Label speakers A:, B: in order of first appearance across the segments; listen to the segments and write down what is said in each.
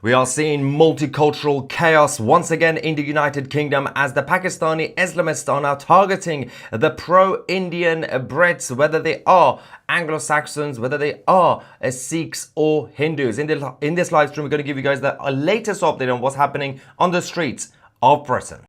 A: We are seeing multicultural chaos once again in the United Kingdom as the Pakistani Islamists are now targeting the pro-Indian Brits, whether they are Anglo-Saxons, whether they are Sikhs or Hindus. In this live stream, we're going to give you guys the latest update on what's happening on the streets of Britain.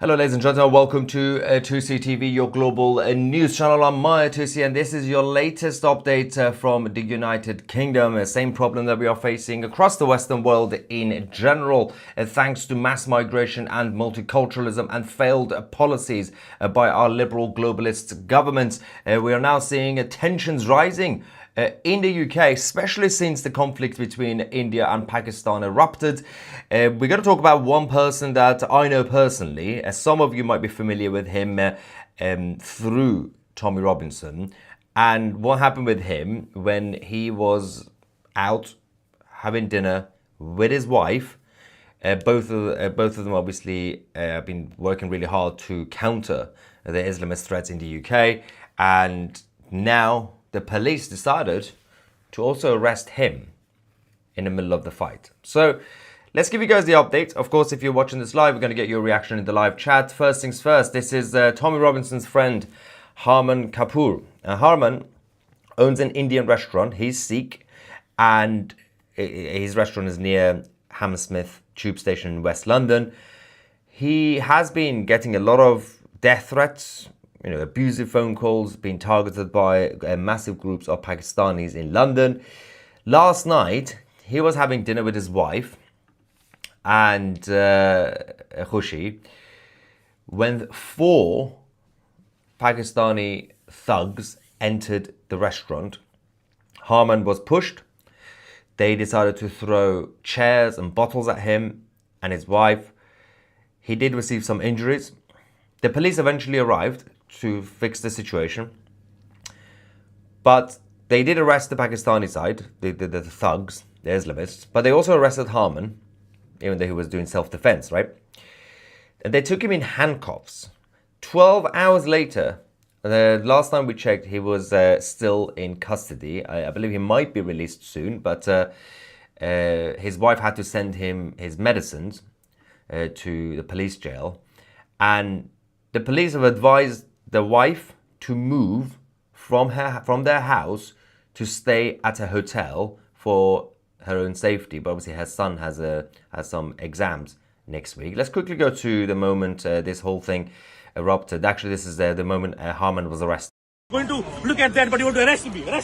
A: Hello ladies and gentlemen, welcome to 2C TV, your global news channel. I'm Maya 2C and this is your latest update from the United Kingdom. Same problem that we are facing across the Western world in general, thanks to mass migration and multiculturalism and failed policies by our liberal globalist governments. We are now seeing tensions rising in the UK, especially since the conflict between India and Pakistan erupted. We're going to talk about one person that I know personally. Some of you might be familiar with him through Tommy Robinson, and what happened with him when he was out having dinner with his wife. Both of them obviously have been working really hard to counter the Islamist threats in the UK, and now the police decided to also arrest him in the middle of the fight. So let's give you guys the update. Of course, if you're watching this live, we're going to get your reaction in the live chat. First things first, this is Tommy Robinson's friend, Harman Kapoor. Harman owns an Indian restaurant. He's Sikh, and his restaurant is near Hammersmith Tube Station in West London. He has been getting a lot of death threats, abusive phone calls, being targeted by massive groups of Pakistanis in London. Last night, he was having dinner with his wife and Khushi when 4 Pakistani thugs entered the restaurant. Harman was pushed. They decided to throw chairs and bottles at him and his wife. He did receive some injuries. The police eventually arrived to fix the situation, but they did arrest the Pakistani side, the thugs, the Islamists, but they also arrested Harman, even though he was doing self-defense, right? And they took him in handcuffs. 12 hours later, the last time we checked, he was still in custody. I believe he might be released soon, but his wife had to send him his medicines to the police jail, and the police have advised the wife to move from their house to stay at a hotel for her own safety. But obviously her son has some exams next week. Let's quickly go to the moment this whole thing erupted. Actually, this is the moment Harman was arrested.
B: Going to look at that, but you want to arrest me, okay?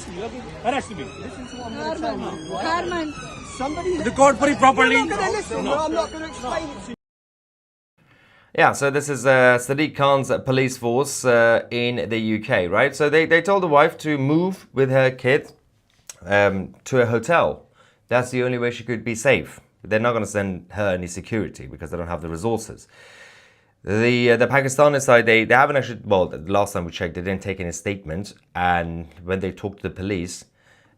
B: Arrest me.
C: Listen to what I'm telling you. Harman, somebody
B: record for it properly.
C: I'm not going to listen. No, I'm not going to explain it to you.
A: Yeah, so this is Sadiq Khan's police force in the UK, right? So they told the wife to move with her kid to a hotel. That's the only way she could be safe. They're not going to send her any security because they don't have the resources. The Pakistani side, they haven't actually, well, the last time we checked, they didn't take any statement. And when they talked to the police,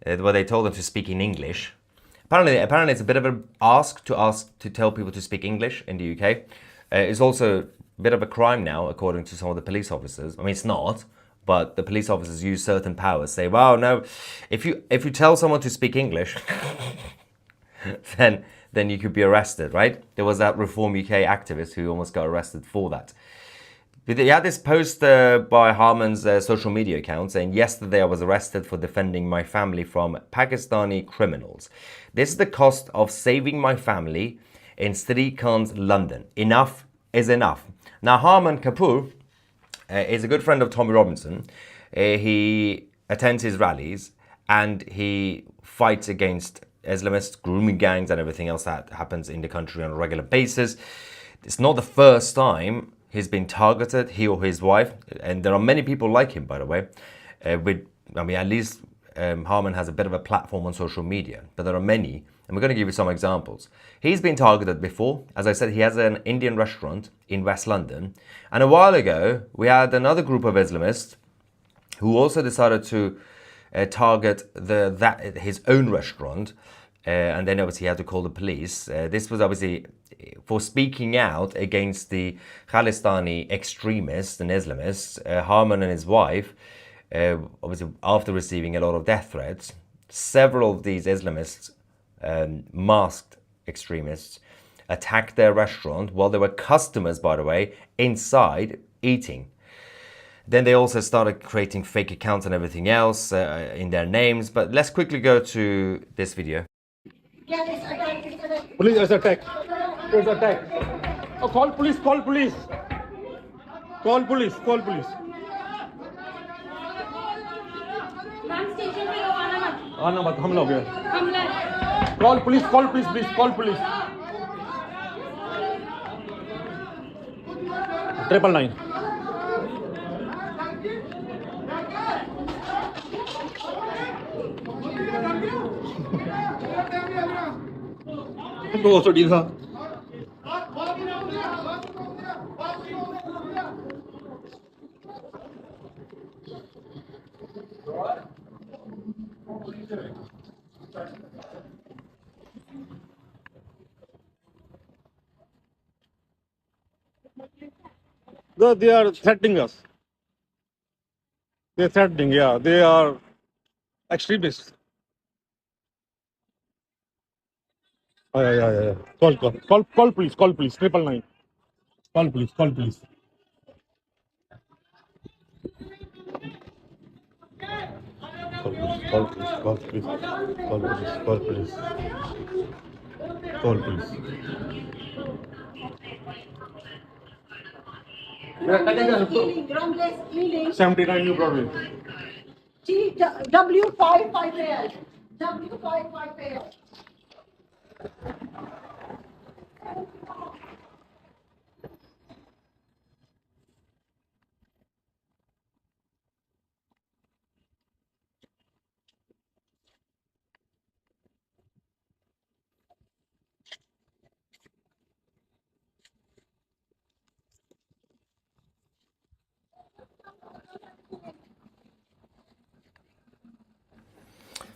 A: they told them to speak in English. Apparently it's a bit of an ask to tell people to speak English in the UK. It's also a bit of a crime now, according to some of the police officers. I mean, it's not, but the police officers use certain powers. Say, "Wow, no, if you tell someone to speak English, then you could be arrested," right? There was that Reform UK activist who almost got arrested for that. But he had this post by Harman's social media account saying, "Yesterday I was arrested for defending my family from Pakistani criminals. This is the cost of saving my family in Sadiq Khan's London. Enough is enough." Now, Harman Kapoor is a good friend of Tommy Robinson. He attends his rallies and he fights against Islamist grooming gangs and everything else that happens in the country on a regular basis. It's not the first time he's been targeted, he or his wife, and there are many people like him, by the way. At least Harman has a bit of a platform on social media, but there are many. And we're going to give you some examples. He's been targeted before. As I said, he has an Indian restaurant in West London. And a while ago, we had another group of Islamists who also decided to target his own restaurant and then obviously he had to call the police. This was obviously for speaking out against the Khalistani extremists and Islamists. Harman and his wife, obviously after receiving a lot of death threats, several of these Islamists, masked extremists, attacked their restaurant while there were customers, by the way, inside eating. Then they also started creating fake accounts and everything else in their names. But let's quickly go to this video.
B: Police is attack. It's attack. Oh, call police, call police. Call police, call police.
D: Station पे लोग आना मत
B: आना मत, हमला हो गया.
D: हमला है
B: Call police, please, call police. 999. वो छोटी था. They are threatening us. They're threatening, yeah. They are extremists. Yeah. Call police, 999. Call police.
D: Call police.
C: Healing, groundless healing.
B: 79 New Broadway.
C: W55AL. W55AL.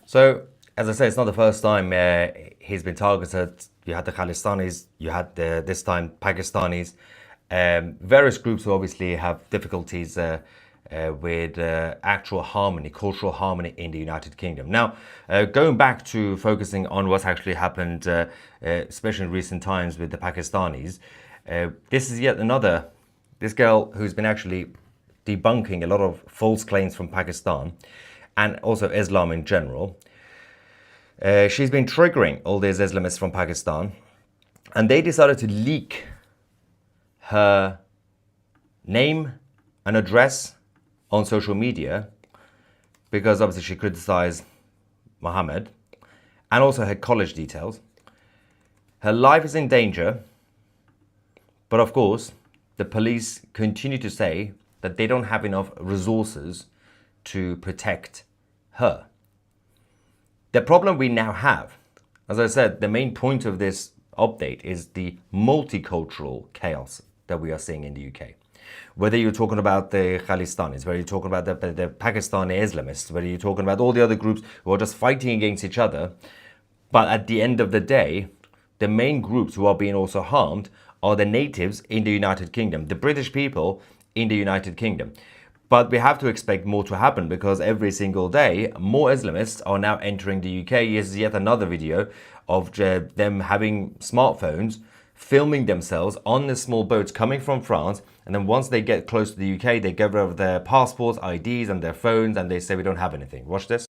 A: So, as I say, it's not the first time he's been targeted. You had the Khalistanis, you had this time Pakistanis, various groups who obviously have difficulties with actual harmony, cultural harmony in the United Kingdom. Now, going back to focusing on what's actually happened, especially in recent times with the Pakistanis, this is yet another, this girl who's been actually debunking a lot of false claims from Pakistan and also Islam in general. She's been triggering all these Islamists from Pakistan, and they decided to leak her name and address on social media because obviously she criticized Muhammad, and also her college details. Her life is in danger, but of course the police continue to say that they don't have enough resources to protect her. The problem we now have, as I said, the main point of this update is the multicultural chaos that we are seeing in the UK. Whether you're talking about the Khalistanis, whether you're talking about the Pakistani Islamists, whether you're talking about all the other groups who are just fighting against each other, but at the end of the day, the main groups who are being also harmed are the natives in the United Kingdom, the British people in the United Kingdom. But we have to expect more to happen because every single day, more Islamists are now entering the UK. This is yet another video of them having smartphones, filming themselves on the small boats coming from France. And then once they get close to the UK, they give over their passports, IDs, and their phones, and they say we don't have anything. Watch this.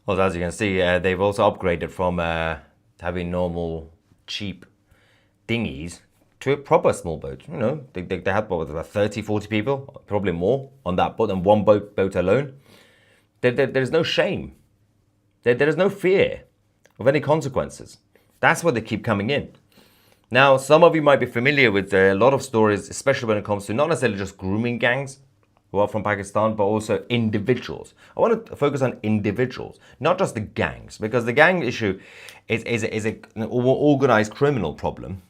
A: Well, as you can see, they've also upgraded from having normal, cheap dinghies to a proper small boat. You know, they had about 30, 40 people, probably more, on that boat, and one boat alone. There's no shame. There is no fear of any consequences. That's why they keep coming in. Now, some of you might be familiar with a lot of stories, especially when it comes to not necessarily just grooming gangs who are from Pakistan, but also individuals. I want to focus on individuals, not just the gangs, because the gang issue is an organized criminal problem.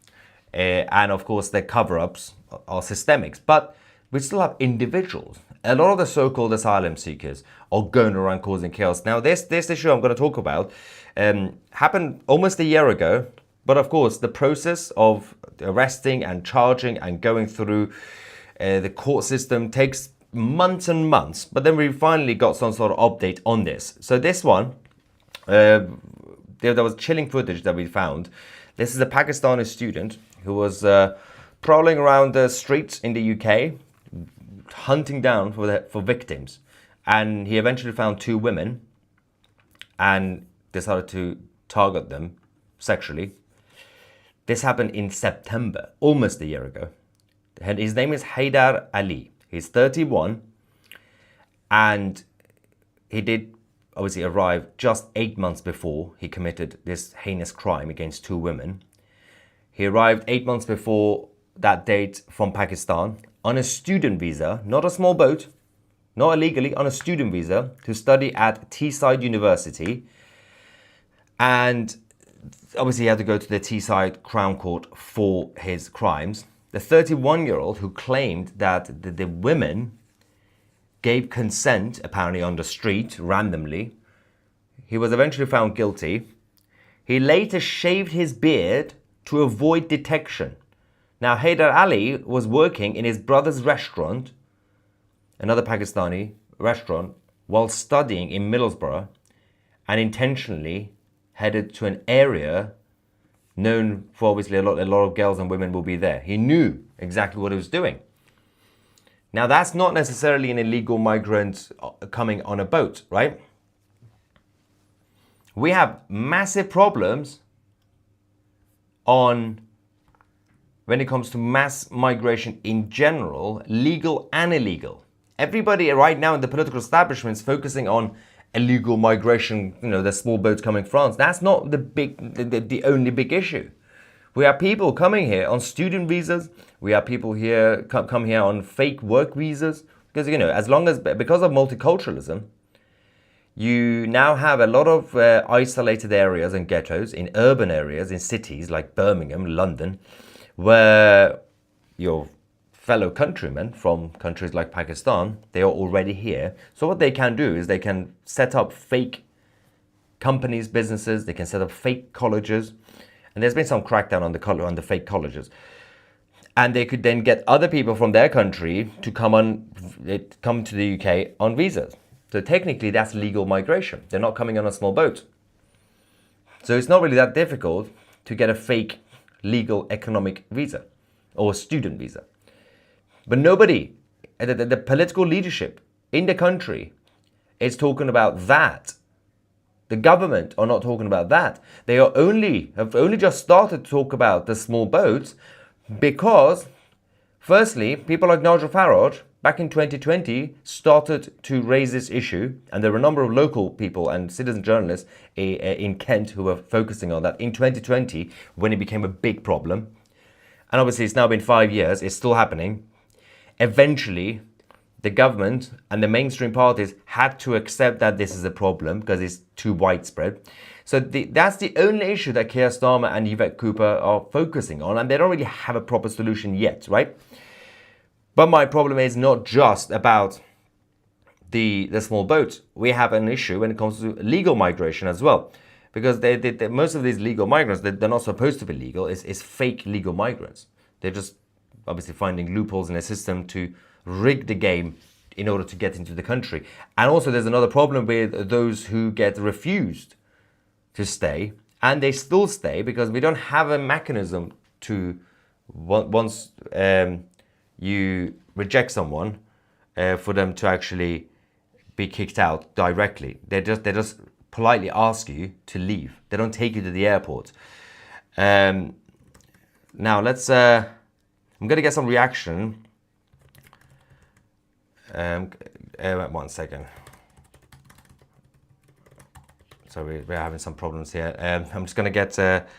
A: And of course, the cover-ups are systemic. But we still have individuals. A lot of the so-called asylum seekers are going around causing chaos. Now, this issue I'm going to talk about happened almost a year ago. But of course, the process of arresting and charging and going through the court system takes months and months. But then we finally got some sort of update on this. So this one, there was chilling footage that we found. This is a Pakistani student who was prowling around the streets in the UK, hunting down for victims. And he eventually found 2 women and decided to target them sexually. This happened in September, almost a year ago. And his name is Haidar Ali. He's 31, and he did obviously arrive just 8 months before he committed this heinous crime against 2 women. He arrived 8 months before that date from Pakistan on a student visa, not a small boat, not illegally, on a student visa to study at Teesside University. And obviously, he had to go to the Teesside Crown Court for his crimes. The 31-year-old who claimed that the women gave consent, apparently on the street, randomly, he was eventually found guilty. He later shaved his beard to avoid detection. Now, Haidar Ali was working in his brother's restaurant, another Pakistani restaurant, while studying in Middlesbrough, and intentionally headed to an area known for obviously a lot of girls and women will be there. He knew exactly what he was doing. Now, that's not necessarily an illegal migrant coming on a boat, right? We have massive problems when it comes to mass migration in general, legal and illegal. Everybody right now in the political establishment is focusing on illegal migration, the small boats coming from France. That's not the only big issue. We have people coming here on student visas. We have people here come here on fake work visas. Because, because of multiculturalism, you now have a lot of isolated areas and ghettos in urban areas, in cities like Birmingham, London, where your fellow countrymen from countries like Pakistan, they are already here. So what they can do is they can set up fake companies, businesses, they can set up fake colleges. And there's been some crackdown on the fake colleges. And they could then get other people from their country to come to the UK on visas. So technically that's legal migration. They're not coming on a small boat. So it's not really that difficult to get a fake legal economic visa or a student visa. But nobody, the political leadership in the country is talking about that. The government are not talking about that. They have only just started to talk about the small boats because, firstly, people like Nigel Farage back in 2020 started to raise this issue, and there were a number of local people and citizen journalists in Kent who were focusing on that in 2020 when it became a big problem. And obviously it's now been 5 years, it's still happening. Eventually, the government and the mainstream parties had to accept that this is a problem because it's too widespread. So that's the only issue that Keir Starmer and Yvette Cooper are focusing on, and they don't really have a proper solution yet, right? But my problem is not just about the small boats. We have an issue when it comes to legal migration as well. Because most of these legal migrants, they're not supposed to be legal. It's fake legal migrants. They're just obviously finding loopholes in the system to rig the game in order to get into the country. And also there's another problem with those who get refused to stay. And they still stay because we don't have a mechanism to, once you reject someone, for them to actually be kicked out directly. They just politely ask you to leave. They don't take you to the airport. Now let's, I'm going to get some reaction. 1 second. So we're having some problems here. I'm just going to get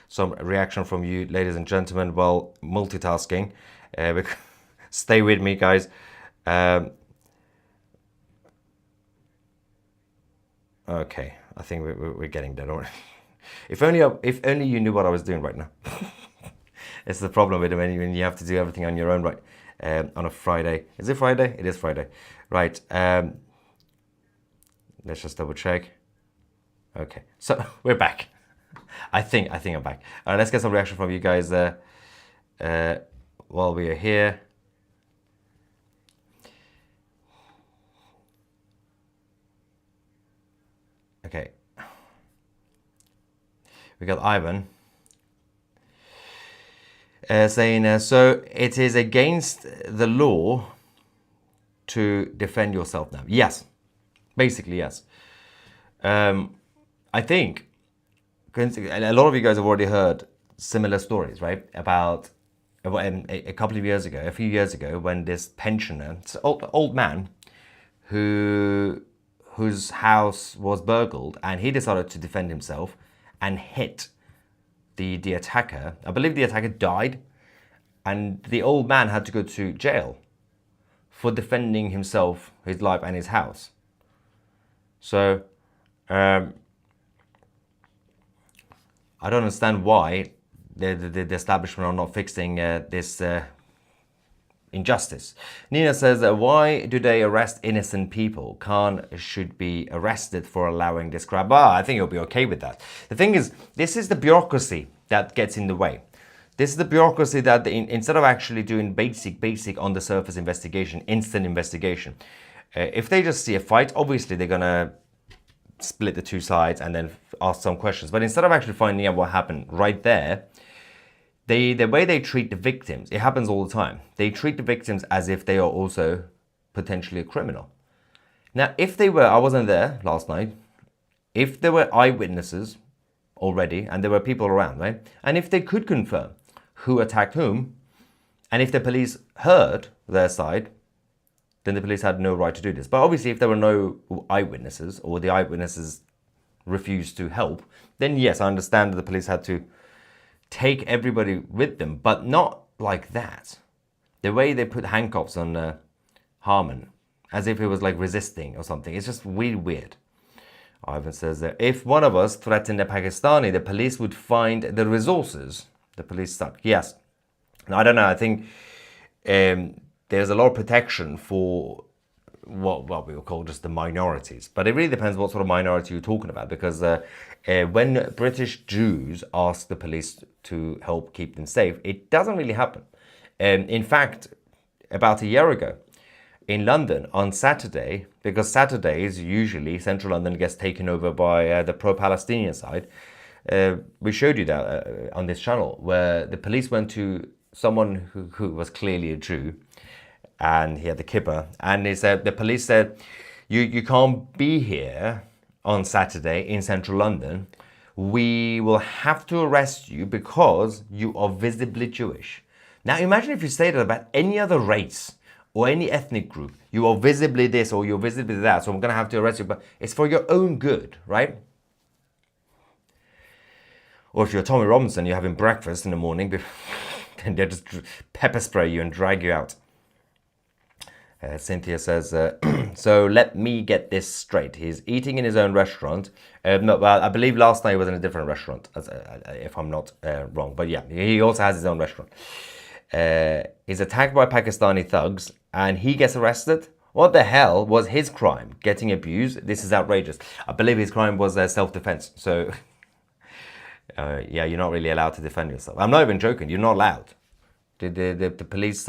A: some reaction from you, ladies and gentlemen, while multitasking. Stay with me, guys. Okay, I think we're getting there. Don't worry. If only you knew what I was doing right now. It's the problem with it when you have to do everything on your own, right? On a Friday. Is it Friday? It is Friday. Right. Let's just double check. Okay, so we're back. I think I'm back. Let's get some reaction from you guys while we are here. Okay. We got Ivan saying, so it is against the law to defend yourself now. Yes, basically yes. I think a lot of you guys have already heard similar stories, right? About a couple of years ago, a few years ago, when this pensioner, this old man, whose house was burgled, and he decided to defend himself and hit the attacker. I believe the attacker died, and the old man had to go to jail for defending himself, his life, and his house. So, I don't understand why the establishment are not fixing this injustice. Nina says, why do they arrest innocent people? Khan should be arrested for allowing this crap. I think he'll be okay with that. The thing is, this is the bureaucracy that gets in the way. This is the bureaucracy that instead of actually doing basic on the surface investigation, instant investigation, if they just see a fight, obviously they're going to split the two sides and then ask some questions. But instead of actually finding out what happened right there, the way they treat the victims, it happens all the time. They treat the victims as if they are also potentially a criminal. Now, if they were, I wasn't there last night, if there were eyewitnesses already and there were people around, right? And if they could confirm who attacked whom, and if the police heard their side, then the police had no right to do this. But obviously, if there were no eyewitnesses or the eyewitnesses refused to help, then yes, I understand that the police had to take everybody with them, but not like that. The way they put handcuffs on Harman, as if he was like resisting or something, it's just weird. Ivan says that if one of us threatened a Pakistani, the police would find the resources. The police suck. Yes. I don't know. I think there's a lot of protection for what we would call just the minorities. But it really depends what sort of minority you're talking about. Because when British Jews ask the police to help keep them safe, it doesn't really happen. In fact, about a year ago, in London on Saturday, because Saturdays usually Central London gets taken over by the pro-Palestinian side. We showed you that on this channel, where the police went to someone who was clearly a Jew, and he had the kippah, and the police said, you can't be here on Saturday in Central London. We will have to arrest you because you are visibly Jewish. Now imagine if you say that about any other race or any ethnic group. You are visibly this or you're visibly that, so I'm going to have to arrest you. But it's for your own good, right? Or if you're Tommy Robinson, you're having breakfast in the morning, then they just pepper spray you and drag you out. Cynthia says, so let me get this straight. He's eating in his own restaurant. Well, I believe last night he was in a different restaurant, if I'm not wrong. But yeah, he also has his own restaurant. He's attacked by Pakistani thugs and he gets arrested. What the hell was his crime? Getting abused? This is outrageous. I believe his crime was self-defense. So, yeah, you're not really allowed to defend yourself. I'm not even joking. You're not allowed. The police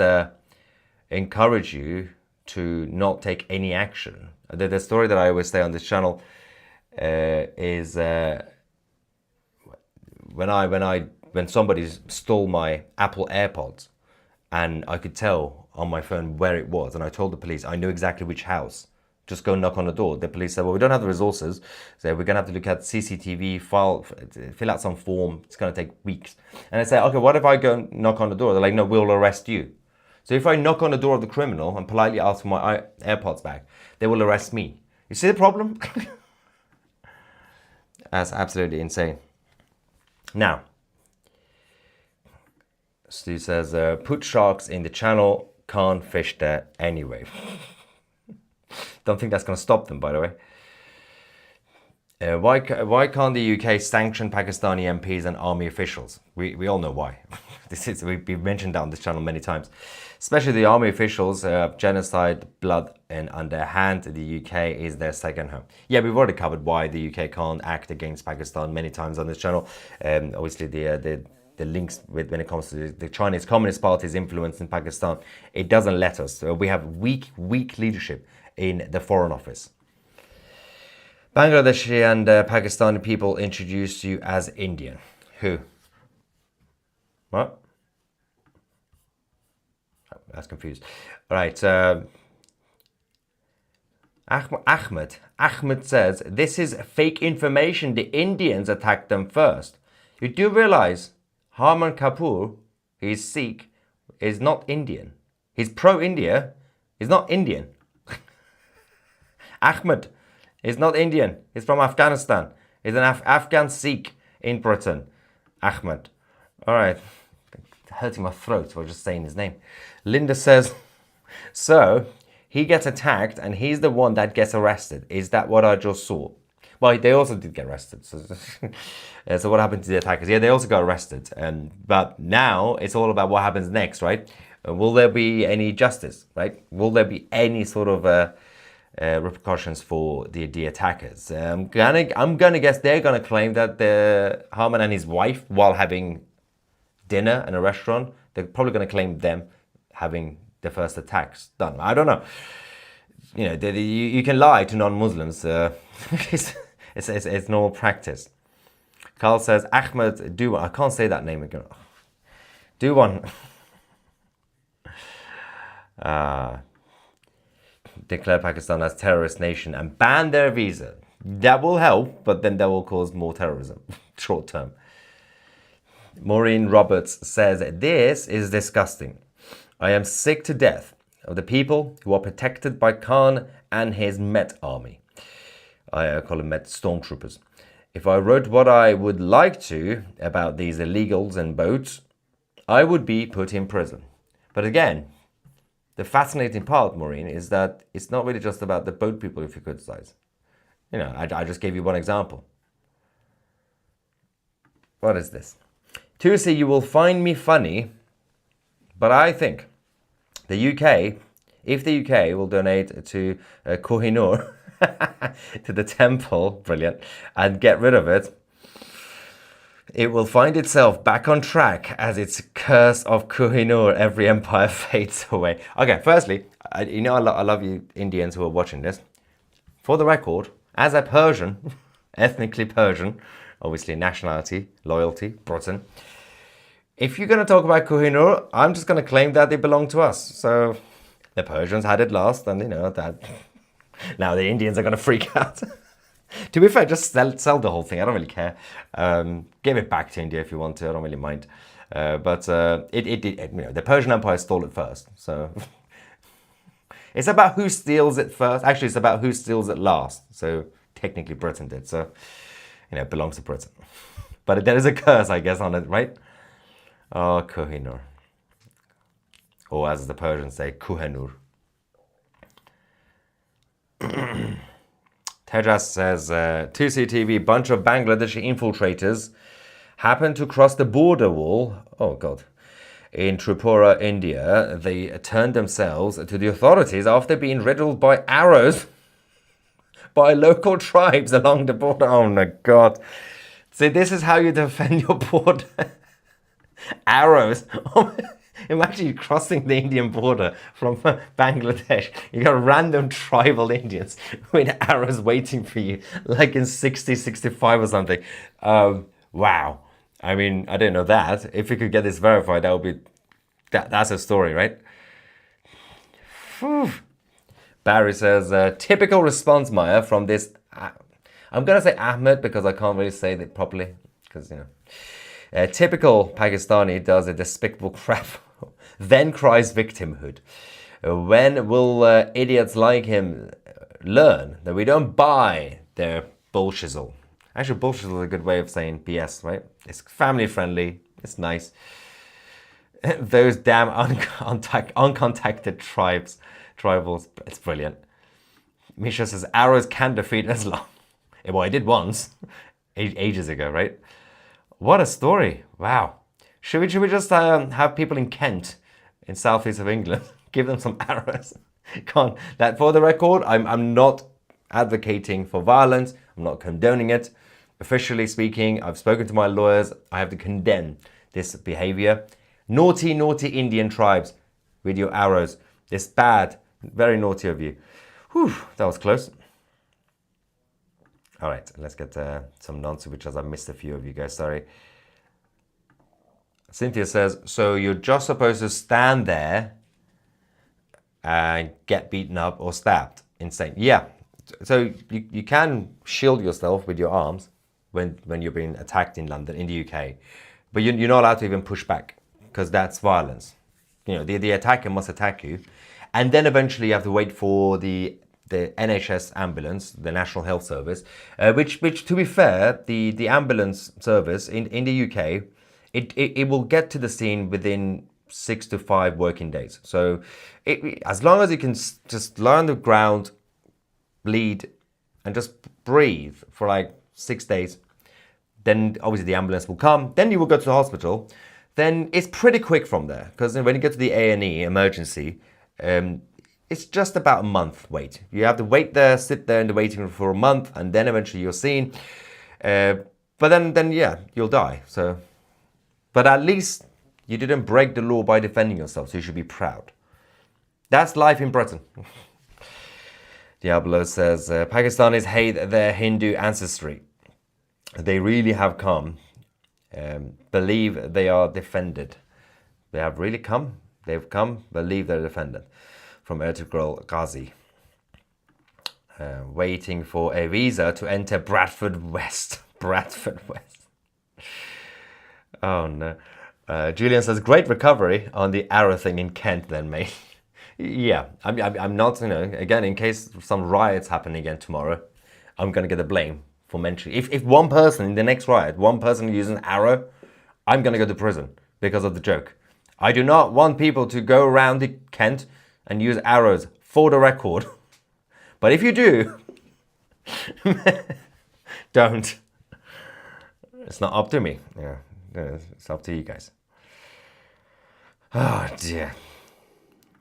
A: encourage you to not take any action. The story that I always say on this channel is when somebody stole my Apple AirPods and I could tell on my phone where it was, and I told the police I knew exactly which house. Just go knock on the door. The police said, well, we don't have the resources, so we're going to have to look at CCTV, fill out some form. It's going to take weeks. And I say, okay, what if I go knock on the door? They're like, no, we'll arrest you. So if I knock on the door of the criminal and politely ask for my AirPods back, they will arrest me. You see the problem? That's absolutely insane. Now, Stu says, put sharks in the channel, can't fish there anyway. Don't think that's going to stop them, by the way. Why can't the UK sanction Pakistani MPs and army officials? We all know why. we've mentioned that on this channel many times. Especially the army officials, genocide, blood, and underhand. The UK is their second home. Yeah, we've already covered why the UK can't act against Pakistan many times on this channel. Obviously, the links when it comes to the Chinese Communist Party's influence in Pakistan, it doesn't let us. We have weak leadership in the Foreign Office. Bangladeshi and Pakistani people introduce you as Indian. Who? What? That's confused. All right. Ahmed says, this is fake information. The Indians attacked them first. You do realize Harman Kapoor, he's Sikh, is not Indian. He's pro-India. He's not Indian. Ahmed is not Indian. He's from Afghanistan. He's an Afghan Sikh in Britain. Ahmed. All right. Hurting my throat for just saying his name. Linda says, so he gets attacked and he's the one that gets arrested. Is that what I just saw? Well, they also did get arrested. So, so what happened to the attackers? Yeah, they also got arrested. But now it's all about what happens next, right? Will there be any justice, right? Will there be any sort of repercussions for the attackers? I'm gonna guess they're gonna claim that the Harman and his wife, while having dinner in a restaurant, they're probably going to claim them having the first attacks done. I don't know. You know, you can lie to non-Muslims. It's normal practice. Carl says, Ahmed, do one. I can't say that name again. Do one. Declare Pakistan as terrorist nation and ban their visa. That will help, but then that will cause more terrorism short term. Maureen Roberts says, this is disgusting. I am sick to death of the people who are protected by Khan and his Met army. I call them Met stormtroopers. If I wrote what I would like to about these illegals and boats, I would be put in prison. But again, the fascinating part, Maureen, is that it's not really just about the boat people if you criticize. You know, I just gave you one example. What is this? Tusi, you will find me funny, but I think the UK, if the UK will donate to Kohinoor, to the temple, brilliant, and get rid of it, it will find itself back on track as its curse of Kohinoor, every empire fades away. Okay, firstly, I love you Indians who are watching this. For the record, as a Persian, ethnically Persian, obviously nationality, loyalty, Britain. If you're going to talk about Kohinoor, I'm just going to claim that they belong to us. So the Persians had it last, and you know that now the Indians are going to freak out. To be fair, just sell the whole thing. I don't really care. Give it back to India if you want to. I don't really mind. But the Persian Empire stole it first. So it's about who steals it first. Actually, it's about who steals it last. So technically Britain did. So, you know, it belongs to Britain. But there is a curse, I guess, on it, right? Oh, Kohinoor. Or as the Persians say, Kohinoor. Tejas says, 2CTV, bunch of Bangladeshi infiltrators happened to cross the border wall. Oh, God. In Tripura, India, they turned themselves to the authorities after being riddled by arrows by local tribes along the border. Oh, my God. See, this is how you defend your border. Arrows. Imagine you crossing the Indian border from Bangladesh. You got random tribal Indians with arrows waiting for you, like in 60, 65 or something. Wow. I mean, I didn't know that. If we could get this verified, that would be... That's a story, right? Whew. Barry says, typical response, Maya, from this... I'm going to say Ahmed because I can't really say that properly. Because, you know... typical Pakistani does a despicable crap, then cries victimhood. When will idiots like him learn that we don't buy their bullshizzle? Actually, bullshizzle is a good way of saying BS, right? It's family friendly, it's nice. Those damn uncontacted tribals, it's brilliant. Misha says, arrows can defeat Islam. Well, I did once, ages ago, right? What a story. Wow. Should we just have people in Kent, in southeast of England, give them some arrows? Can't. That, for the record, I'm not advocating for violence. I'm not condoning it. Officially speaking, I've spoken to my lawyers. I have to condemn this behavior. Naughty, naughty Indian tribes with your arrows. It's bad. Very naughty of you. Whew, that was close. All right, let's get some non-superchats. I missed a few of you guys, sorry. Cynthia says, so you're just supposed to stand there and get beaten up or stabbed. Insane. Yeah, so you can shield yourself with your arms when you're being attacked in London, in the UK. But you're not allowed to even push back because that's violence. You know, the attacker must attack you. And then eventually you have to wait for the NHS ambulance, the National Health Service, which to be fair, the ambulance service in the UK, it will get to the scene within 6 to 5 working days. So as long as you can just lie on the ground, bleed, and just breathe for like 6 days, then obviously the ambulance will come. Then you will go to the hospital. Then it's pretty quick from there, because when you get to the A&E emergency, it's just about a month wait. You have to wait there, sit there in the waiting room for a month, and then eventually you're seen. But then yeah, you'll die. So, but at least you didn't break the law by defending yourself, so you should be proud. That's life in Britain. Diablo says, Pakistanis hate their Hindu ancestry. They really have come. Believe they are defended. They have really come. They've come, believe they're defended. From Ertugrul Ghazi. Waiting for a visa to enter Bradford West. Bradford West. Oh no. Julian says, great recovery on the arrow thing in Kent then, mate. Yeah, I'm not, you know, again, in case some riots happen again tomorrow, I'm going to get the blame for mentioning. If one person in the next riot, one person uses an arrow, I'm going to go to prison because of the joke. I do not want people to go around the Kent and use arrows, for the record. But if you do, don't. It's not up to me. Yeah, it's up to you guys. Oh dear.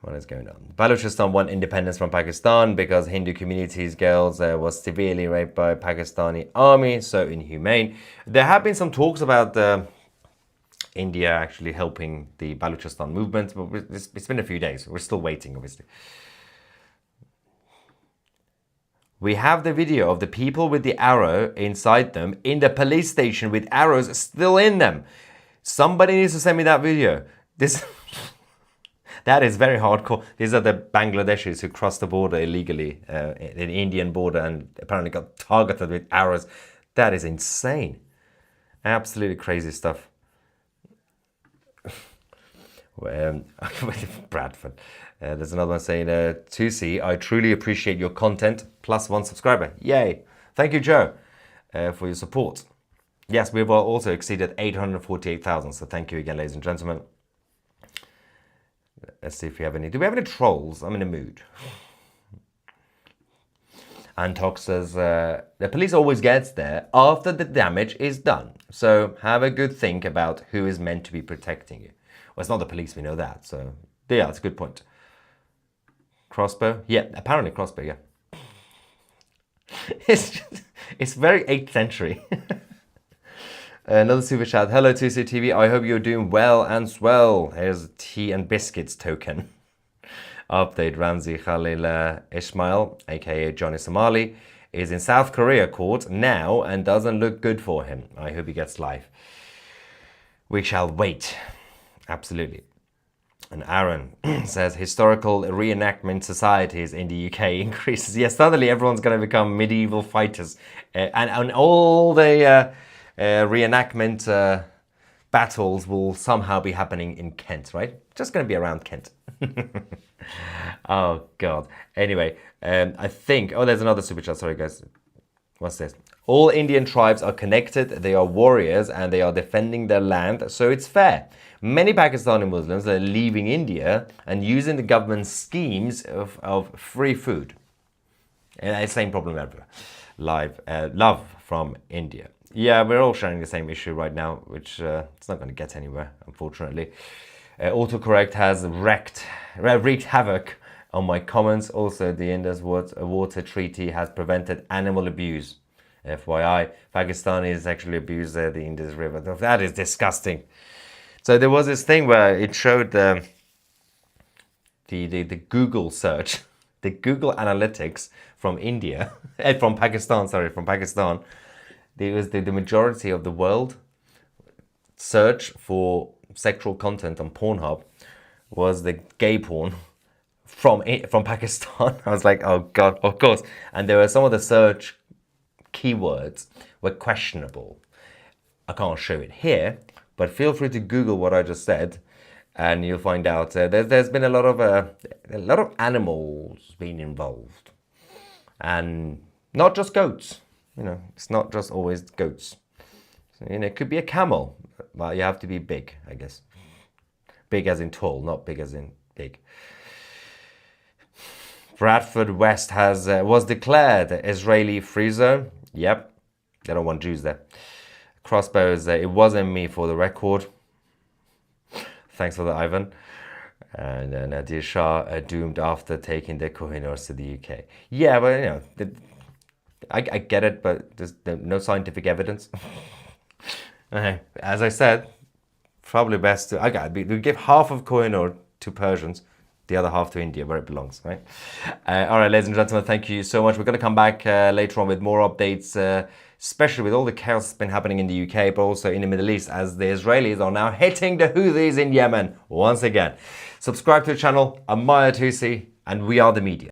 A: What is going on? Balochistan won independence from Pakistan because Hindu community's girls was severely raped by Pakistani army, so inhumane. There have been some talks about India actually helping the Balochistan movement, but it's been a few days. We're still waiting, obviously. We have the video of the people with the arrow inside them in the police station with arrows still in them. Somebody needs to send me that video. That is very hardcore. These are the Bangladeshis who crossed the border illegally, the Indian border, and apparently got targeted with arrows. That is insane. Absolutely crazy stuff. Bradford. There's another one saying, 2C, I truly appreciate your content, +1 subscriber. Yay. Thank you, Joe, for your support. Yes, we've also exceeded 848,000, so thank you again, ladies and gentlemen. Let's see if we have any. Do we have any trolls? I'm in a mood. Antox says, the police always gets there after the damage is done. So have a good think about who is meant to be protecting you. Well, it's not the police, we know that. So yeah, that's a good point. Crossbow? Yeah, apparently crossbow, yeah. It's very 8th century. Another super chat. Hello, 2C TV. I hope you're doing well and swell. Here's a tea and biscuits token. Update. Ramzi Khalil Ismail, aka Johnny Somali, is in South Korea court now and doesn't look good for him. I hope he gets life. We shall wait. Absolutely. And Aaron says historical reenactment societies in the UK increases. Yes, suddenly everyone's going to become medieval fighters. And all the reenactment battles will somehow be happening in Kent, right? Just going to be around Kent. Oh, God. Anyway, I think... Oh, there's another super chat. Sorry, guys. What's this? All Indian tribes are connected. They are warriors and they are defending their land. So it's fair. Many Pakistani Muslims are leaving India and using the government's schemes of free food. And same problem everywhere. Love from India. Yeah, we're all sharing the same issue right now, which it's not going to get anywhere, unfortunately. Autocorrect has wreaked havoc on my comments. Also, the Indus Water Treaty has prevented animal abuse. FYI, Pakistanis actually abuse the Indus River. That is disgusting. So there was this thing where it showed the Google search, the Google Analytics from India, from Pakistan, from Pakistan. There was the majority of the world search for sexual content on Pornhub was the gay porn from Pakistan. I was like, oh God, of course. And there were some of the search keywords were questionable. I can't show it here, but feel free to Google what I just said, and you'll find out there's been a lot of animals being involved, and not just goats. You know, it's not just always goats. So, you know, it could be a camel, but you have to be big, I guess. Big as in tall, not big as in big. Bradford West was declared Israeli free zone. Yep, they don't want Jews there. Crossbows, it wasn't me for the record. Thanks for that, Ivan. And Nadir Shah doomed after taking the Kohinoors to the UK. Yeah, but you know, I get it, but there's no scientific evidence. As I said, probably best to we give half of Kohinoor to Persians, the other half to India, where it belongs, right? All right, ladies and gentlemen, thank you so much. We're going to come back later on with more updates, especially with all the chaos that's been happening in the UK, but also in the Middle East, as the Israelis are now hitting the Houthis in Yemen once again. Subscribe to the channel. I'm Maya Tusi, and we are the media.